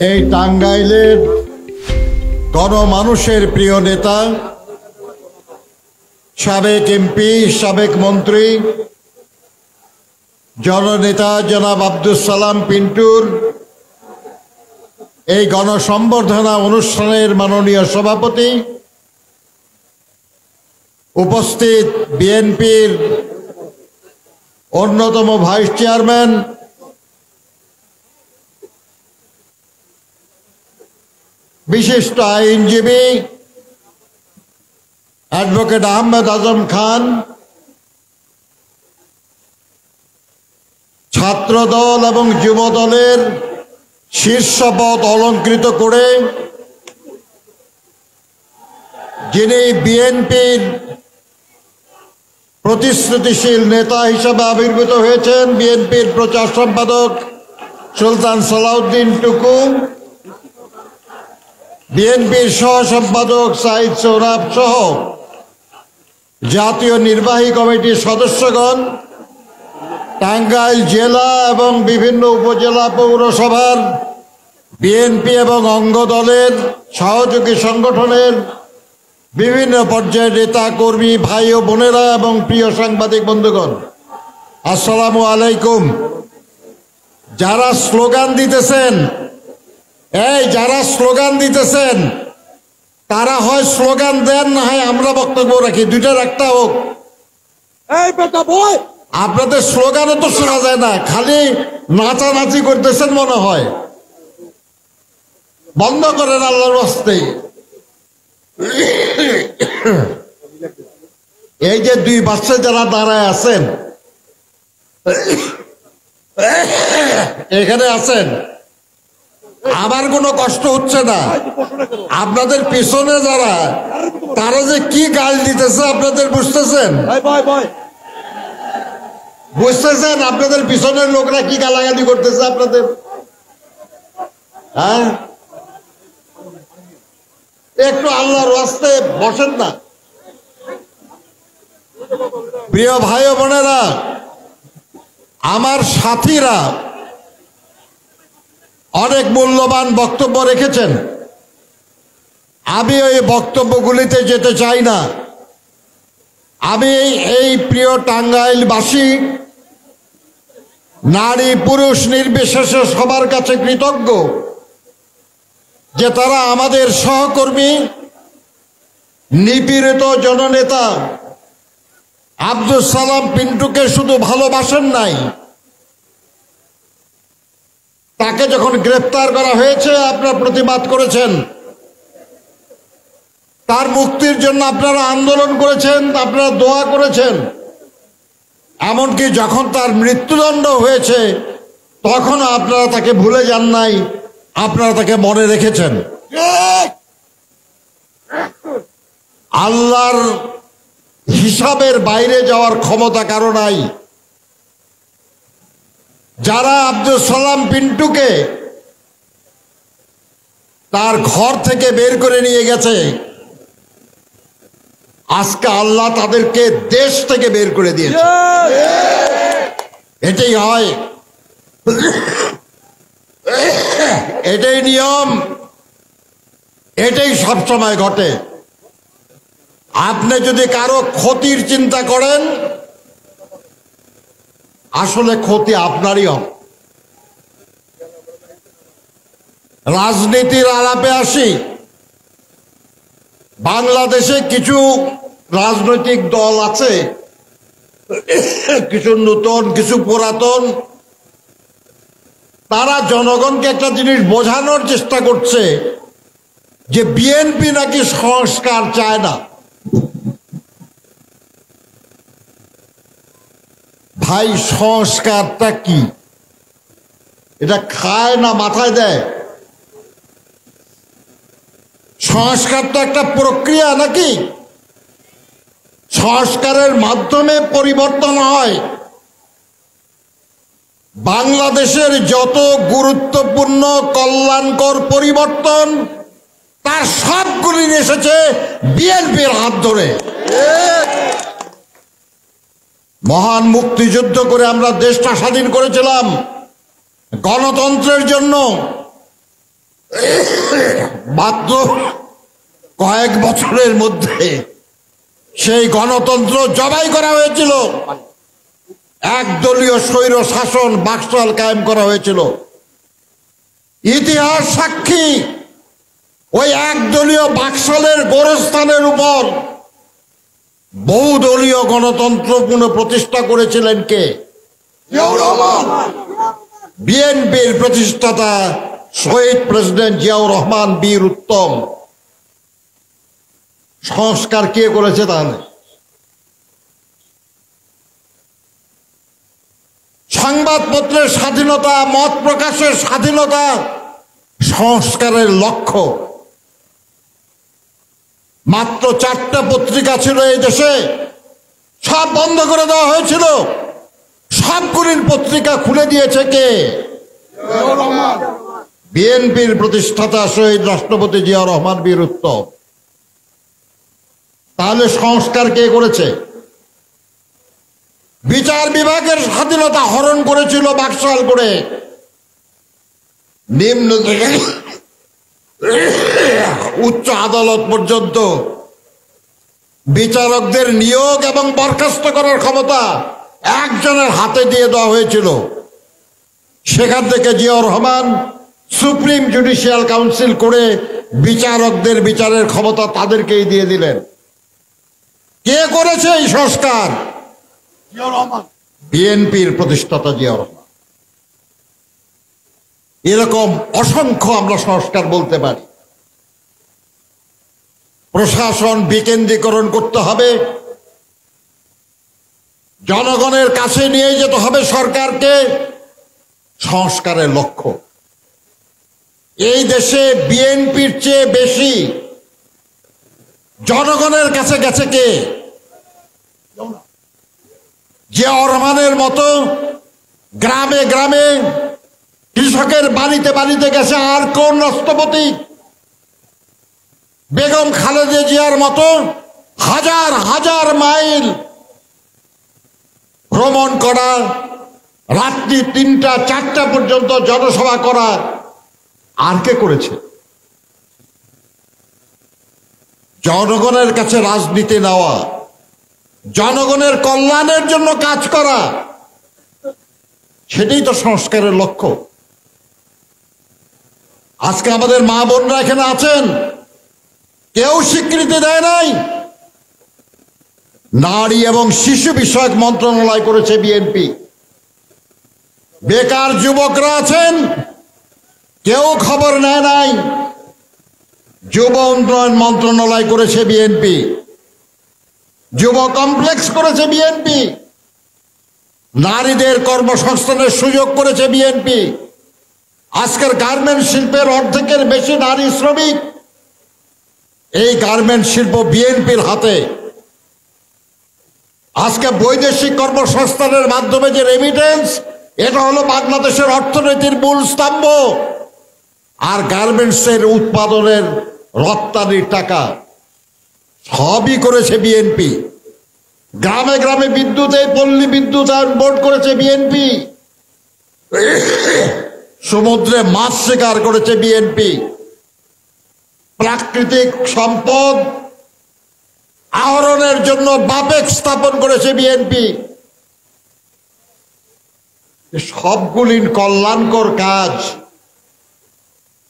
এই টাঙ্গাইলের গণমানুষের প্রিয় নেতা, সাবেক এমপি, সাবেক মন্ত্রী, জননেতা জনাব আব্দুস সালাম পিন্টুর এই গণসম্বর্ধনা অনুষ্ঠানের মাননীয় সভাপতি, উপস্থিত বিএনপির অন্যতম ভাইস চেয়ারম্যান, বিশিষ্ট আইনজীবী অ্যাডভোকেট আহমেদ আজম খান, ছাত্রদল এবং যুবদলের শীর্ষ পদ অলঙ্কৃত করে যিনি বিএনপির প্রতিশ্রুতিশীল নেতা হিসেবে আবির্ভূত হয়েছেন, বিএনপির প্রচার সম্পাদক সুলতান সালাউদ্দিন টুকু, বিএনপির সহ সম্পাদক সাইদ সৌরভ সহ জাতীয় নির্বাহী কমিটির সদস্যগণ, টাঙ্গাইল জেলা এবং বিভিন্ন উপজেলা পৌরসভার বিএনপি এবং অঙ্গ দলের সহযোগী সংগঠনের বিভিন্ন পর্যায়ের নেতা কর্মী, ভাই ও বোনেরা এবং প্রিয় সাংবাদিক বন্ধুগণ, আসসালামু আলাইকুম। যারা স্লোগান দিতেছেন, যারা স্লোগান দিতেছেন তারা হয় স্লোগান দেন, না হয় আমরা বক্তব্য রাখি, দুইটার একটা হোক। আপনাদের স্লোগানও তো শোনা যায় না, খালি নাচানাচি করতেছেন মনে হয়। বন্ধ করেন আল্লাহর রাস্তে। এই যে দুই বাচ্চা যারা দাঁড়ায় আছেন, এখানে আছেন, আমার কোনো কষ্ট হচ্ছে না। আপনাদের পিছনে যারা, তারা যে কি গাল দিতেছে আপনাদের বুঝতেছেন? বুঝতেছেন আপনাদের পিছনের লোকরা কি গালাগালি করতেছে আপনাদের? হ্যাঁ, একটু আল্লাহর রাস্তে বসেন না। প্রিয় ভাই ও বোনেরা, আমার সাথীরা অনেক মূল্যবান বক্তব্য রেখেছেন, আমি ওই বক্তব্যগুলিতে যেতে চাই না। আমি এই প্রিয় টাঙ্গাইলবাসী, নারী পুরুষ নির্বিশেষে সবার কাছে কৃতজ্ঞ যে তারা আমাদের সহকর্মী, নিপীড়িত জননেতা আব্দুস সালাম পিন্টুকে শুধু ভালোবাসেন নাই, তাকে যখন গ্রেফতার করা হয়েছে আপনারা প্রতিবাদ করেছেন, তার মুক্তির জন্য আপনারা আন্দোলন করেছেন, আপনারা দোয়া করেছেন, এমনকি যখন তার মৃত্যুদণ্ড হয়েছে তখন আপনারা তাকে ভুলে যান নাই, আপনারা তাকে মনে রেখেছেন। আল্লাহর হিসাবের বাইরে যাওয়ার ক্ষমতা কারো নাই। যারা আব্দুস সালাম পিন্টুকে তার ঘর থেকে বের করে নিয়ে গেছে, আজকে আল্লাহ তাদেরকে দেশ থেকে বের করে দিয়েছে। এটাই হয়, এটাই নিয়ম, এটাই সবসময় ঘটে। আপনি যদি কারো ক্ষতির চিন্তা করেন, আসলে ক্ষতি আপনারই হবে। রাজনীতির আলাপে আসি। বাংলাদেশে কিছু রাজনৈতিক দল আছে, কিছু নতুন, কিছু পুরাতন, তারা জনগণকে একটা জিনিস বোঝানোর চেষ্টা করছে যে বিএনপি নাকি সংস্কার চায় না। ভাই, সংস্কারটা কি? এটা খায় না মাথায় দেয়? সংস্কার তো একটা প্রক্রিয়া নাকি? সংস্কারের মাধ্যমে পরিবর্তন হয়। বাংলাদেশের যত গুরুত্বপূর্ণ কল্যাণকর পরিবর্তন, তার সবগুলি এসেছে বিএনপির হাত ধরে। মহান মুক্তিযুদ্ধ করে আমরা দেশটা স্বাধীন করেছিলাম গণতন্ত্রের জন্য। মাত্র কয়েক বছরের মধ্যে সেই গণতন্ত্র জবাই করা হয়েছিল, একদলীয় স্বৈর শাসন বাকশাল কায়েম করা হয়েছিল। ইতিহাস সাক্ষী, ওই একদলীয় বাকশালের গোরস্থানের উপর বহুদলীয় গণতন্ত্র পুনঃপ্রতিষ্ঠা করেছিলেন কে? বিএনপির প্রতিষ্ঠাতা শহীদ প্রেসিডেন্ট জিয়াউর রহমান বীর উত্তম। সংস্কার কে করেছে তাহলে? সংবাদপত্রের স্বাধীনতা, মত প্রকাশের স্বাধীনতা সংস্কারের লক্ষ্য। মাত্র 4টা পত্রিকা ছিল এই দেশে, সব বন্ধ করে দেওয়া হয়েছিল। সবগুলির পত্রিকা খুলে দিয়েছে কে? বিএনপির প্রতিষ্ঠাতা শহীদ রাষ্ট্রপতি জিয়াউর রহমান বীর উত্তম। তাহলে সংস্কার কে করেছে? বিচার বিভাগের স্বাধীনতা হরণ করেছিল বাকশাল করে। নিম্ন থেকে উচ্চ আদালত পর্যন্ত বিচারকদের নিয়োগ এবং বরখাস্ত করার ক্ষমতা একজনের হাতে দিয়ে দেওয়া হয়েছিল। সেখান থেকে Ziaur Rahman supreme judicial council করে বিচারকদের বিচারের ক্ষমতা তাদেরকেই দিয়ে দিলেন। কে করেছে এই সংস্কার? বিএনপির প্রতিষ্ঠাতা জিয়াউর রহমান। এরকম অসংখ্য আমরা সংস্কার বলতে পারি। প্রশাসন বিকেন্দ্রীকরণ করতে হবে, জনগণের কাছে নিয়ে যেতে হবে সরকারকে, সংস্কারের লক্ষ্য। এই দেশে বিএনপির চেয়ে বেশি জনগণের কাছে গেছে কে? জিয়াউর রহমানের মতো গ্রামে গ্রামে, কৃষকের বাড়িতে বাড়িতে গেছে আর কোন রাষ্ট্রপতি? বেগম খালেদা জিয়ার মতো হাজার হাজার মাইল ভ্রমণ করা, রাত্রি 3টা 4টা পর্যন্ত জনসভা করা আর কে করেছে? জনগণের কাছে রাজনীতি নেওয়া, জনগণের কল্যাণের জন্য কাজ করা, সেটাই তো সংস্কারের লক্ষ্য। আজকে আমাদের মা বোনরা এখানে আছেন, কেউ স্বীকৃতি দেয় নাই। নারী এবং শিশু বিষয়ক মন্ত্রণালয় করেছে বিএনপি। বেকার যুবকরা আছেন, কেউ খবর নেয় নাই। যুব উন্নয়ন মন্ত্রণালয় করেছে বিএনপি, যুব কমপ্লেক্স করেছে বিএনপি, নারীদের কর্মসংস্থানের সুযোগ করেছে বিএনপি। আজকের গার্মেন্ট শিল্পের অর্ধেকের বেশি নারী শ্রমিক। এই গার্মেন্ট শিল্প বিএনপির হাতে। আজকে বৈদেশিক কর্মসংস্থানের মাধ্যমে যে রেমিটেন্স, এটা হলো বাংলাদেশের অর্থনীতির মূল স্তম্ভ। আর গার্মেন্টসের উৎপাদনের রপ্তানির টাকা সবই করেছে বিএনপি। গ্রামে গ্রামে বিদ্যুৎ, পল্লী বিদ্যুতায়ন বোর্ড করেছে বিএনপি। সমুদ্রে মাছ শিকার করেছে বিএনপি। প্রাকৃতিক সম্পদ আহরণের জন্য বাপেক স্থাপন করেছে বিএনপি। সবগুলি কল্যাণকর কাজ।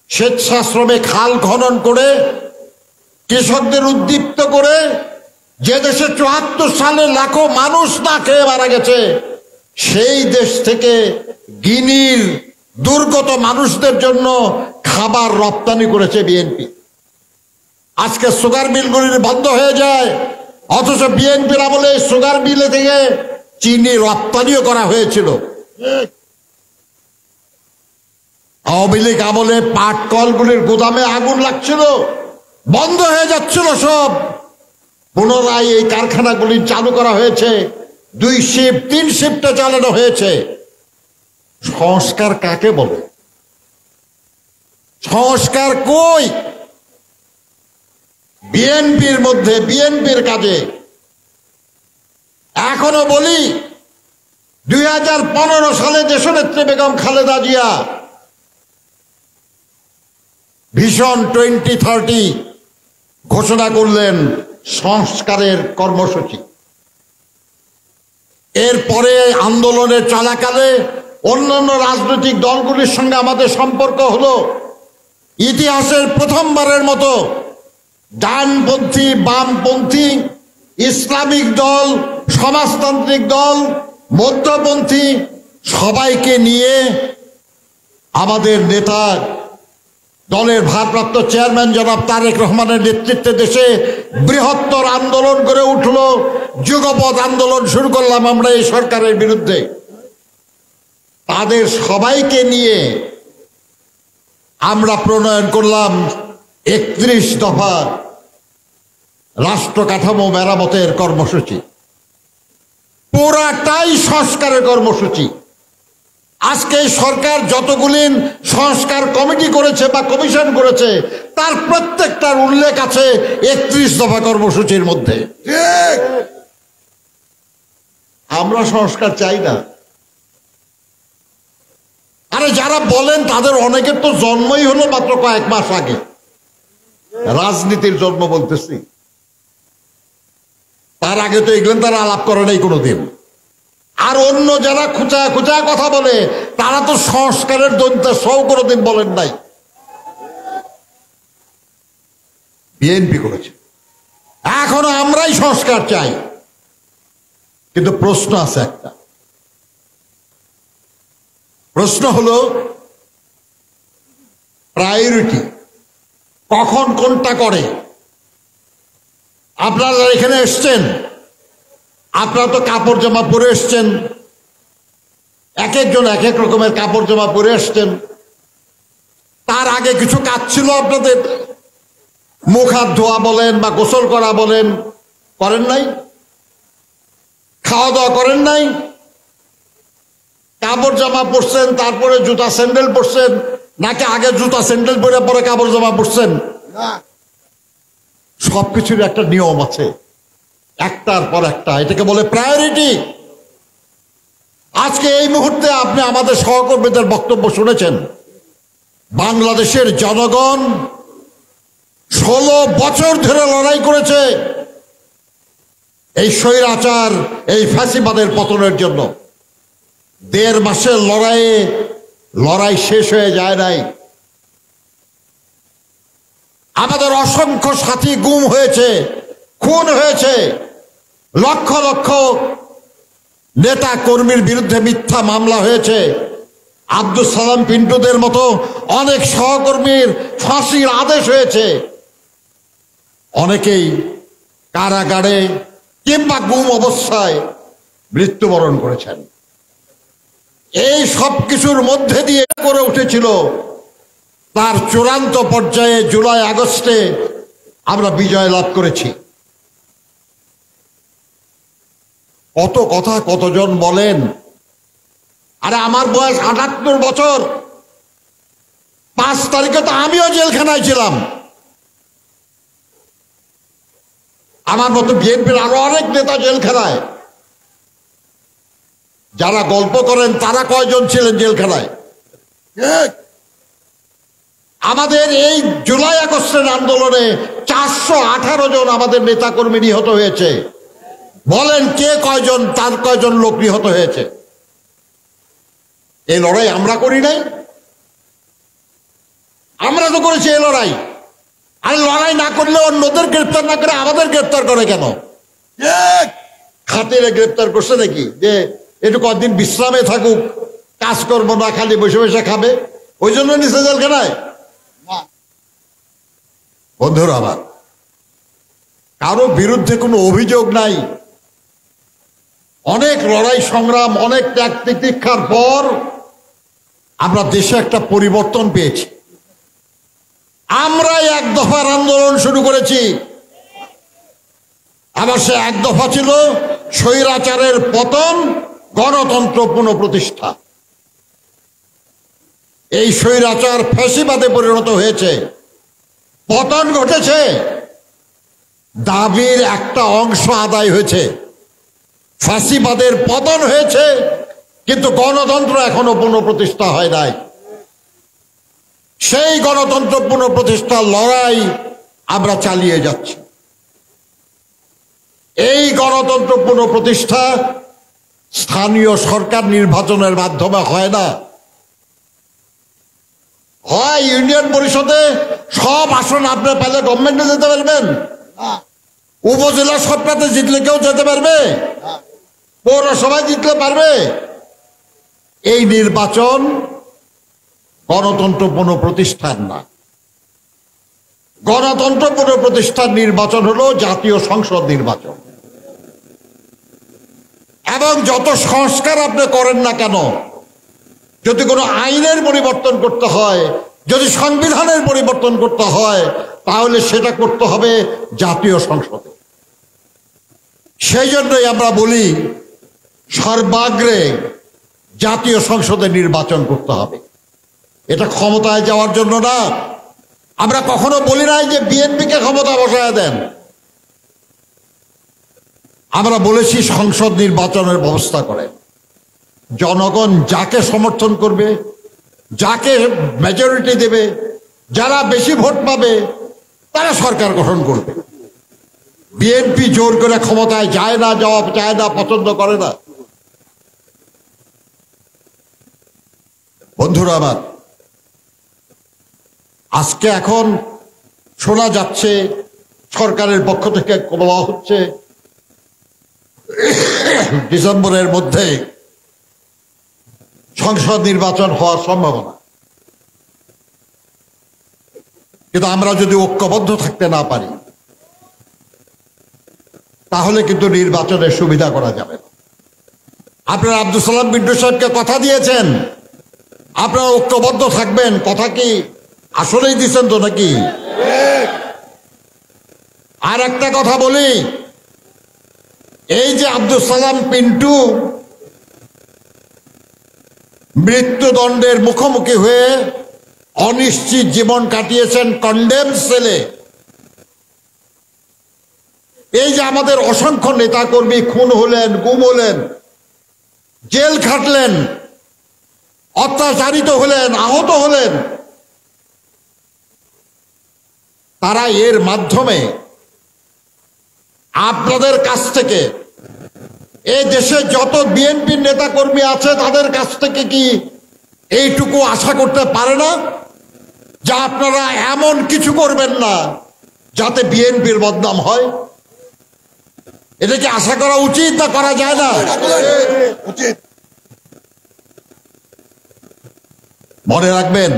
স্বেচ্ছাশ্রমে খাল খনন করে, কৃষকদের উদ্দীপ্ত করে, যে দেশে 74 সালে লাখো মানুষ না খেয়ে মারা গেছে, সেই দেশ থেকে গিনির দুর্গত মানুষদের জন্য খাবার রপ্তানি করেছে বিএনপি। আজকে সুগার মিলগুলি বন্ধ হয়ে যায়, অথচ বিএনপির আমলে সুগার মিলে থেকে চিনি রপ্তানিও করা হয়েছিল। আওয়ামী লীগ আমলে পাট কলগুলির গুদামে আগুন লাগছিল, বন্ধ হয়ে যাচ্ছিল সব। পুনরায় এই কারখানাগুলি চালু করা হয়েছে, 2 শিফট 3 শিফটে চালানো হয়েছে। সংস্কার কাকে বলে? সংস্কার কই? বিএনপির মধ্যে, বিএনপির কাজে। এখনো বলি, 2015 সালে দেশনেত্রী বেগম খালেদা জিয়া ভিশন 2030 ঘোষণা করলেন সংস্কারের কর্মসূচি। এরপরে আন্দোলনের চলাকালে অন্যান্য রাজনৈতিক দলগুলির সঙ্গে আমাদের সম্পর্ক হলো। ইতিহাসের প্রথমবারের মতো ডানপন্থী, বামপন্থী, ইসলামিক দল, সমাজতান্ত্রিক দল, মধ্যপন্থী সবাইকে নিয়ে আমাদের নেতা, দলের ভারপ্রাপ্ত চেয়ারম্যান জনাব তারেক রহমানের নেতৃত্বে দেশে বৃহত্তর আন্দোলন গড়ে উঠল। যুগপৎ আন্দোলন শুরু করলাম আমরা এই সরকারের বিরুদ্ধে। তাদের সবাইকে নিয়ে আমরা প্রণয়ন করলাম 31 দফা রাষ্ট্র কাঠামো মেরামতের কর্মসূচি। পুরাটাই সংস্কারের কর্মসূচি। আজকে সরকার যতগুলি সংস্কার কমিটি করেছে বা কমিশন করেছে তার প্রত্যেকটার উল্লেখ আছে 31 দফা কর্মসূচির মধ্যে। ঠিক, আমরা সংস্কার চাই না। আরে যারা বলেন তাদের অনেকের তো জন্মই হলো মাত্র কয়েক মাস আগে। রাজনীতির জন্ম বলতেছি, তার আগে তো এগুলো তারা আলাপ করে নাই কোনোদিন। আর অন্য যারা খুচা খুচা কথা বলে তারা তো সংস্কারের দন্তে সব কোনোদিন বলেন নাই। বিএনপি করেছে, এখনো আমরাই সংস্কার চাই। কিন্তু প্রশ্ন আছে একটা, প্রশ্ন হলো প্রায়োরিটি, কখন কোনটা করে। আপনারা এখানে এসছেন, আপনারা তো কাপড় জামা পরে এসছেন, এক একজন এক এক রকমের কাপড় জামা পরে এসছেন। তার আগে কিছু কাজ ছিল আপনাদের, মুখ হাত ধোয়া বলেন বা গোসল করা বলেন, করেন নাই? খাওয়া দাওয়া করেন নাই? কাপড় জামা পরছেন, তারপরে জুতা স্যান্ডেল পরছেন, নাকি আগে জুতা স্যান্ডেল পরে পরে কাপড় জামা পরছেন? সবকিছুর একটা নিয়ম আছে, একটার পর একটা, এটাকে বলে প্রায়োরিটি। আজকে এই মুহূর্তে আপনি আমাদের সহকর্মীদের বক্তব্য শুনেছেন। বাংলাদেশের জনগণ 16 বছর ধরে লড়াই করেছে এই স্বৈরাচার, এই ফ্যাসিবাদের পতনের জন্য। 1.5 মাসের লড়াই শেষ হয়ে যায় নাই। আমাদের অসংখ্য সাথী গুম হয়েছে, খুন হয়েছে, লক্ষ লক্ষ নেতা কর্মীর বিরুদ্ধে মিথ্যা মামলা হয়েছে। আব্দুল সালাম পিন্টুদের মতো অনেক সহকর্মীর ফাঁসির আদেশ হয়েছে। অনেকেই কারাগারে কিংবা গুম অবস্থায় মৃত্যুবরণ করেছেন। এই সব কিছুর মধ্যে দিয়ে করে উঠেছিল তার চূড়ান্ত পর্যায়ে জুলাই আগস্টে আমরা বিজয় লাভ করেছি। কত কথা কতজন বলেন, আরে আমার বয়স 78 বছর, 5 তারিখে তো আমিও জেলখানায় ছিলাম। আমার মতো বিএনপির আরো অনেক নেতা জেলখানায়। যারা গল্প করেন তারা কয়জন ছিলেন জেলখানায়? আমাদের এই জুলাই আগস্টের আন্দোলনে 418 জন আমাদের নেতাকর্মী নিহত হয়েছে। বলেন কে কয়জন, তার কয়জন লোক নিহত হয়েছে? এই লড়াই আমরা করি নাই? আমরা তো করেছি এই লড়াই। আর লড়াই না করলে অন্যদের গ্রেপ্তার না করে আমাদের গ্রেপ্তার করে কেন? খাতিরে গ্রেপ্তার করছে নাকি যে একটু কয়েকদিন বিশ্রামে থাকুক, কাজ করবো না, খালি বসে বসে খাবে, ওই জন্য নিচে জেলখানায়? বন্ধুরা আমার, কারো বিরুদ্ধে কোনো অভিযোগ নাই। অনেক লড়াই সংগ্রাম, অনেক ত্যাগ তিতিক্ষার পর আমরা দেশে একটা পরিবর্তন পেয়েছি। আমরাই 1 দফার আন্দোলন শুরু করেছি। আবার সে 1 দফা ছিল স্বৈরাচারের পতন, গণতন্ত্র পুনঃপ্রতিষ্ঠা। এই স্বৈরাচার ফ্যাসিবাদে পরিণত হয়েছে, পতন ঘটেছে, দাবির একটা অংশ আদায় হয়েছে, ফ্যাসিবাদের পতন হয়েছে, কিন্তু গণতন্ত্র এখনো পুনঃপ্রতিষ্ঠা হয় নাই। সেই গণতন্ত্র পুনঃপ্রতিষ্ঠার লড়াই আমরা চালিয়ে যাচ্ছি। এই গণতন্ত্র পুনঃপ্রতিষ্ঠা স্থানীয় সরকার নির্বাচনের মাধ্যমে হয় না, হয় ইউনিয়ন পরিষদে সব আসন আপনি পেলে গভর্নমেন্টে যেতে পারবেন, উপজেলা সরকারে জিতলে কেউ যেতে পারবে, পৌরসভায় জিতলে পারবে। এই নির্বাচন গণতন্ত্র পুনঃপ্রতিষ্ঠান না। গণতন্ত্র পুনঃপ্রতিষ্ঠার নির্বাচন হলো জাতীয় সংসদ নির্বাচন। এবং যত সংস্কার আপনি করেন না কেন, যদি কোনো আইনের পরিবর্তন করতে হয়, যদি সংবিধানের পরিবর্তন করতে হয়, তাহলে সেটা করতে হবে জাতীয় সংসদে। সেই জন্যই আমরা বলি সর্বাগ্রে জাতীয় সংসদে নির্বাচন করতে হবে। এটা ক্ষমতায় যাওয়ার জন্য না। আমরা কখনো বলি নাই যে বিএনপিকে ক্ষমতা বসায় দেন। আমরা বলেছি সংসদ নির্বাচনের ব্যবস্থা করেন। জনগণ যাকে সমর্থন করবে, যাকে মেজরিটি দেবে, যারা বেশি ভোট পাবে, তারা সরকার গঠন করবে। বিএনপি জোর করে ক্ষমতায় যায় না, যাওয়া চায় না, পছন্দ করে না। বন্ধুরা আমার, আজকে এখন শোনা যাচ্ছে সরকারের পক্ষ থেকে বলা হচ্ছে ডিসেম্বরের মধ্যে সংসদ নির্বাচন হওয়ার সম্ভাবনা। কিন্তু আমরা যদি ঐক্যবদ্ধ থাকতে না পারি, তাহলে কিন্তু নির্বাচনের সুবিধা করা যাবে না। আপনারা আব্দুল সালাম বিন্টু সাহেবকে কথা দিয়েছেন আপনারা ঐক্যবদ্ধ থাকবেন, কথা কি আসলেই দিচ্ছেন তো নাকি? আর একটা কথা বলি, এই যে আব্দুল সালাম পিন্টু মৃত্যুদণ্ডের মুখোমুখি হয়ে অনিশ্চিত জীবন কাটিয়েছেন কন্ডেম সেলে, এই যে আমাদের অসংখ্য নেতাকর্মী খুন হলেন, গুম হলেন, জেল খাটলেন, অত্যাচারিত হলেন, আহত হলেন, তারা এর মাধ্যমে আপনাদের কাছ থেকে, এই দেশে যত বিএনপির নেতাকর্মী আছে তাদের কাছ থেকে কি এইটুকু আশা করতে পারে না যে আপনারা এমন কিছু করবেন না যাতে বিএনপির বদনাম হয়? এটা কি আশা করা উচিত না করা যায় না? উচিত। মনে রাখবেন,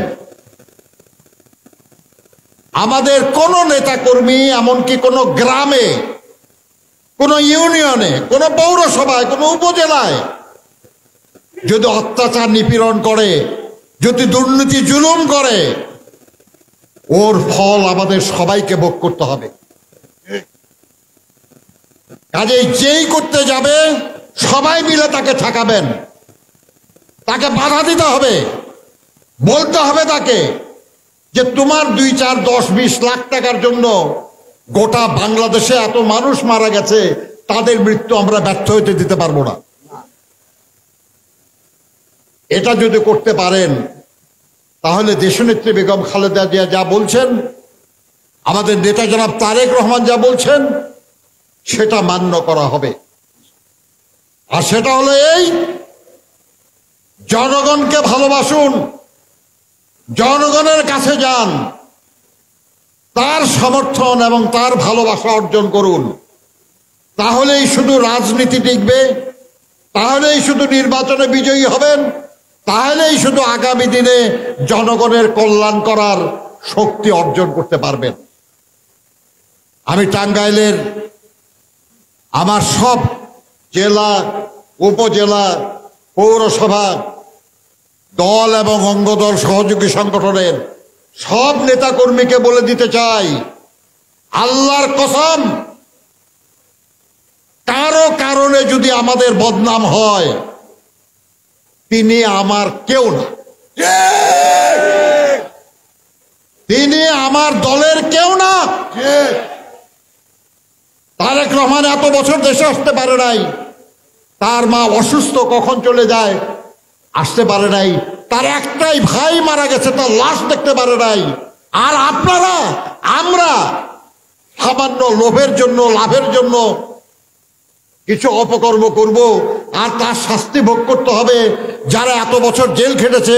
আমাদের কোন নেতাকর্মী, এমনকি কোন গ্রামে, কোন ইউনিয়নে, কোন পৌরসভায়, কোন উপজেলায় যদি অত্যাচার নিপীড়ন করে, যদি দুর্নীতি জুলুম করে, ওর ফল আমাদের সবাইকে ভোগ করতে হবে। কাজেই যেই করতে যাবে সবাই মিলে তাকে ঠেকাবেন, তাকে বাধা দিতে হবে, বলতে হবে তাকে যে তোমার 2, 4, 10, 20 লাখ টাকার জন্য গোটা বাংলাদেশে এত মানুষ মারা গেছে, তাদের মৃত্যু আমরা ব্যর্থ হইতে দিতে পারবো না। এটা যদি করতে পারেন, তাহলে দেশনেত্রী বেগম খালেদা জিয়া যা বলছেন, আমাদের নেতা জনাব তারেক রহমান যা বলছেন, সেটা মান্য করা হবে। আর সেটা হলো এই, জনগণকে ভালোবাসুন, জনগণের কাছে যান, তার সমর্থন এবং তার ভালোবাসা অর্জন করুন। তাহলেই শুধু রাজনীতি টিকবে, তাহলেই শুধু নির্বাচনে বিজয়ী হবেন, তাহলেই শুধু আগামী দিনে জনগণের কল্যাণ করার শক্তি অর্জন করতে পারবেন। আমি টাঙ্গাইলের আমার সব জেলা, উপজেলা, পৌরসভা, দল এবং অঙ্গদল সহযোগী সংগঠনের সব নেতাকর্মীকে বলে দিতে চাই, আল্লাহর কসম, কারো কারণে যদি আমাদের বদনাম হয়, তিনি আমার কেউ না, তিনি আমার দলের কেউ না। তারেক রহমান এত বছর দেশে আসতে পারে নাই, তার মা অসুস্থ, কখন চলে যায় আসতে পারে নাই, তার একটাই ভাই মারা গেছে, তার লাশ দেখতে পারে নাই। আর আপনারা, আমরা সামান্য লোভের জন্য, লাভের জন্য কিছু অপকর্ম করব, আর তার শাস্তি ভোগ করতে হবে। যারা এত বছর জেল খেটেছে,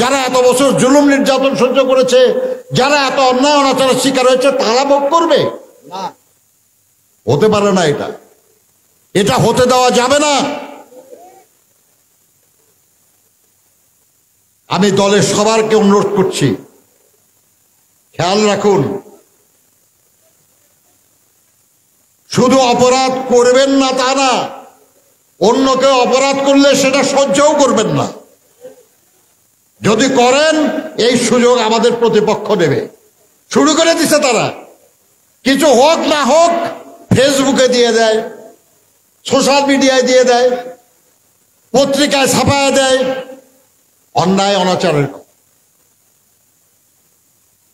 যারা এত বছর জুলুম নির্যাতন সহ্য করেছে, যারা এত অন্যায় অনাচারের শিকার হয়েছে, তারা ভোগ করবে না। হতে পারে না, এটা হতে দেওয়া যাবে না। আমি দলের সবারকে অনুরোধ করছি, খেয়াল রাখুন, শুধু অপরাধ করবেন না তা না, অন্য কেউ অপরাধ করলে সেটা সহ্যও করবেন না। যদি করেন, এই সুযোগ আমাদের প্রতিপক্ষ নেবে। শুরু করে দিছে তারা, কিছু হোক না হোক ফেসবুকে দিয়ে দেয়, সোশ্যাল মিডিয়ায় দিয়ে দেয়, পত্রিকায় ছাপায় দেয় অন্যায় অনাচারের।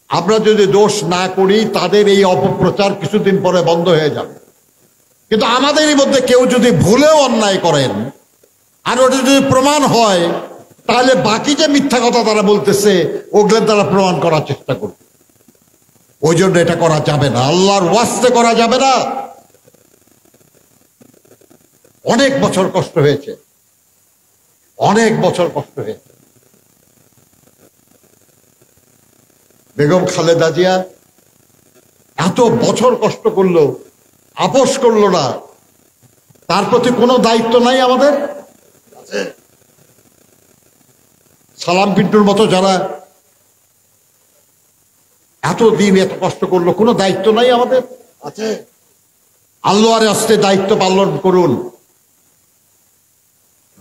আমরা যদি দোষ না করি, তাদের এই অপপ্রচার কিছুদিন পরে বন্ধ হয়ে যাবে। কিন্তু আমাদেরই মধ্যে কেউ যদি ভুলেও অন্যায় করেন, আর ওটা যদি প্রমাণ হয়, তাহলে বাকি যে মিথ্যা কথা তারা বলতেছে, ওগুলো তারা প্রমাণ করার চেষ্টা করবে। ওই জন্য এটা করা যাবে না, আল্লাহর ওয়াস্তে করা যাবে না। অনেক বছর কষ্ট হয়েছে, অনেক বছর কষ্ট হয়েছে। বেগম খালেদা জিয়া এত বছর কষ্ট করলো, আপোষ করলো না, তার প্রতি কোনো দায়িত্ব নাই আমাদের? সালাম পিন্টুর মতো যারা এতদিন এত কষ্ট করলো, কোনো দায়িত্ব নাই আমাদের? আছে। আল্লাহর আস্তে দায়িত্ব পালন করুন।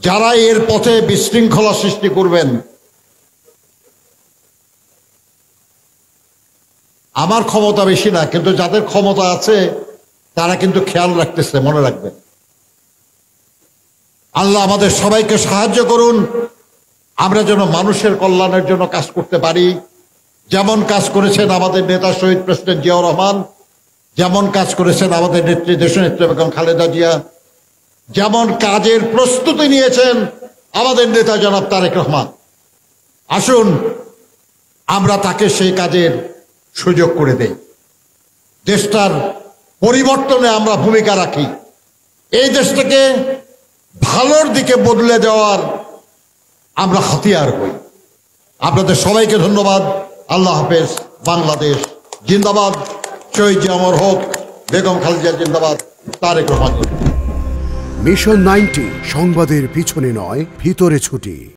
যারা এর পথে বিশৃঙ্খলা সৃষ্টি করবেন, আমার ক্ষমতা বেশি না, কিন্তু যাদের ক্ষমতা আছে তারা কিন্তু খেয়াল রাখতেছে, মনে রাখবেন। আল্লাহ আমাদের সবাইকে সাহায্য করুন, আমরা যেন মানুষের কল্যাণের জন্য কাজ করতে পারি। যেমন কাজ করেছেন আমাদের নেতা শহীদ প্রেসিডেন্ট জিয়াউর রহমান, যেমন কাজ করেছেন আমাদের নেত্রী দেশনেত্রী বেগম খালেদা জিয়া, যেমন কাজের প্রস্তুতি নিয়েছেন আমাদের নেতা জনাব তারেক রহমান। আসুন আমরা তাকে সেই কাজের সুযোগ করে দেই, দেশটার পরিবর্তনে আমরা ভূমিকা রাখি, এই দেশটাকে ভালোর দিকে বদলে দেওয়ার আমরা হাতিয়ার হই। আপনাদের সবাইকে ধন্যবাদ। আল্লাহ হাফেজ। বাংলাদেশ জিন্দাবাদ। শহীদ জিয়া অমর হোক। বেগম খালেদা জিন্দাবাদ। তারেক রহমান। মিশন 90 সংবাদের পিছনে নয়, ভিতরে ছুটি।